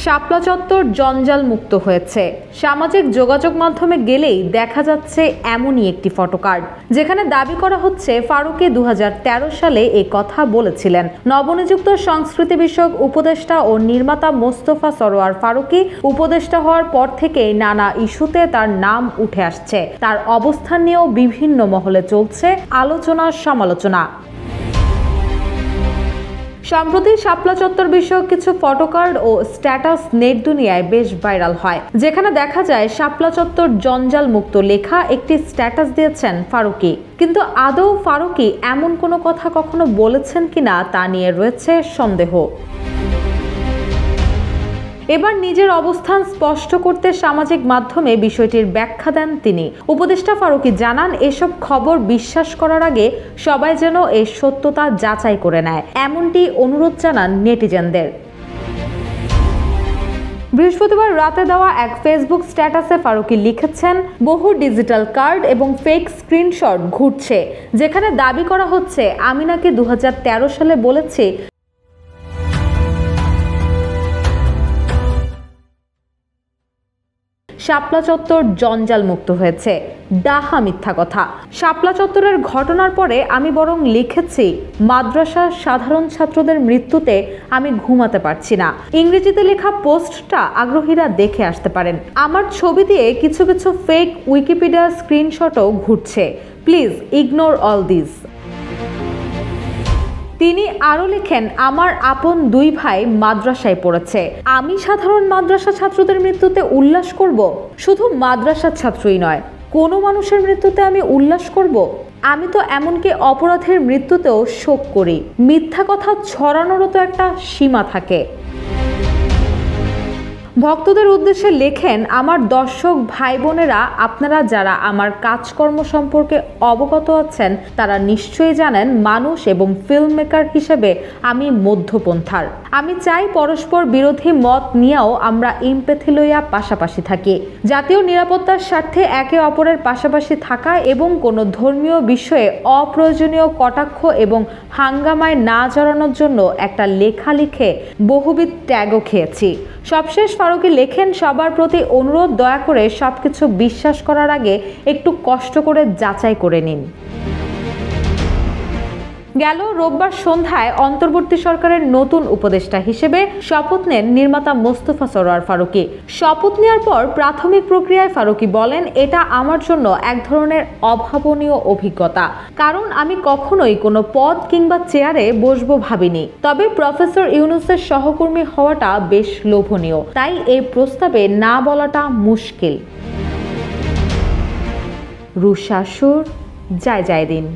শাপলা চত্বর জঞ্জাল মুক্ত হয়েছে। সামাজিক যোগাযোগ মাধ্যমে গেলেই দেখা যাচ্ছে এমনই একটি ফটোকার্ড, যেখানে দাবি করা হচ্ছে ফারুকী 2013 সালে এই কথা বলেছিলেন। নবনিযুক্ত সংস্কৃতি বিষয়ক উপদেষ্টা ও নির্মাতা মোস্তফা সরোয়ার ফারুকী উপদেষ্টা হওয়ার পর থেকেই নানা ইস্যুতে তার নাম উঠে আসছে। তার অবস্থান নিয়েও বিভিন্ন মহলে চলছে আলোচনা সমালোচনা। সম্প্রতি শাপলা চত্বর বিষয়ক কিছু ফটোকার্ড ও স্ট্যাটাস নেট দুনিয়ায় বেশ ভাইরাল হয়, যেখানে দেখা যায় শাপলা চত্বর জঞ্জাল মুক্ত লেখা একটি স্ট্যাটাস দিয়েছেন ফারুকী। কিন্তু আদৌ ফারুকী এমন কোনো কথা কখনো বলেছেন কিনা তা নিয়ে রয়েছে সন্দেহ। এবার নিজের অবস্থান স্পষ্ট করতে সামাজিক মাধ্যমে বিষয়টির ব্যাখ্যা দেন তিনি। উপদেষ্টা ফারুকী জানান, এসব খবর বিশ্বাস করার আগে সবাই যেন এর সত্যতা যাচাই করে নেয়, এমনটি অনুরোধ জানান নেটিজেনদের। বৃহস্পতিবার রাতে দেওয়া এক ফেসবুক স্ট্যাটাসে ফারুকী লিখেছেন, বহু ডিজিটাল কার্ড এবং ফেক স্ক্রিনশট ঘুরছে, যেখানে দাবি করা হচ্ছে আমি নাকি 2013 সালে বলেছি শাপলা চত্বর জঞ্জাল মুক্ত হয়েছে। ডাহা মিথ্যা কথা। শাপলা চত্বরের ঘটনার পরে আমি বরং লিখেছি, মাদ্রাসার সাধারণ ছাত্রদের মৃত্যুতে আমি ঘুমাতে পারছি না। ইংরেজিতে লেখা পোস্টটা আগ্রহীরা দেখে আসতে পারেন। আমার ছবি দিয়ে কিছু কিছু ফেক উইকিপিডিয়া স্ক্রিনশটও ঘুরছে। Please ignore all this. তিনি আরও লেখেন, আমার আপন 2 ভাই মাদ্রাসায় পড়েছে। আমি সাধারণ মাদ্রাসা ছাত্রদের মৃত্যুতে উল্লাস করব? শুধু মাদ্রাসা ছাত্রই নয়, কোনো মানুষের মৃত্যুতে আমি উল্লাস করব? আমি তো এমনকি অপরাধের মৃত্যুতেও শোক করি। মিথ্যা কথা ছড়ানোরও তো একটা সীমা থাকে। ভক্তদের উদ্দেশ্যে লেখেন, আমার দর্শক ভাই বোনেরা, আপনারা যারা আমার কাজকর্ম সম্পর্কে অবগত আছেন তারা নিশ্চয়ই জানেন মানুষ এবং ফিল্ম মেকার হিসেবে আমি মধ্যপন্থার। আমি চাই পরস্পর বিরোধী মত নিয়েও আমরা এমপ্যাথি লইয়া পাশাপাশি থাকি। জাতীয় নিরাপত্তার স্বার্থে একে অপরের পাশাপাশি থাকা এবং কোনো ধর্মীয় বিষয়ে অপ্রয়োজনীয় কটাক্ষ এবং হাঙ্গামায় না জড়ানোর জন্য একটা লেখা লিখে বহুবিধ ট্যাগও খেয়েছি। সবশেষ ফারুকী লেখেন, সবার প্রতি অনুরোধ, দয়া করে সবকিছু বিশ্বাস করার আগে একটু কষ্ট করে যাচাই করে নিন। গেল রোববার সন্ধ্যায় অন্তর্বর্তী সরকারের নতুন উপদেষ্টা হিসেবে শপথ নেন নির্মাতা মোস্তফা সরোয়ার ফারুকী। শপথ নেওয়ার পর প্রাথমিক প্রক্রিয়ায় ফারুকী বলেন, এটা আমার জন্য এক ধরনের অভাবনীয় অভিজ্ঞতা, কারণ আমি কখনোই কোনো পদ কিংবা চেয়ারে বসবো ভাবিনি। তবে প্রফেসর ইউনূসের সহকর্মী হওয়াটা বেশ লোভনীয়, তাই এই প্রস্তাবে না বলাটা মুশকিল। রুশাসুর, জয় জয় দিন।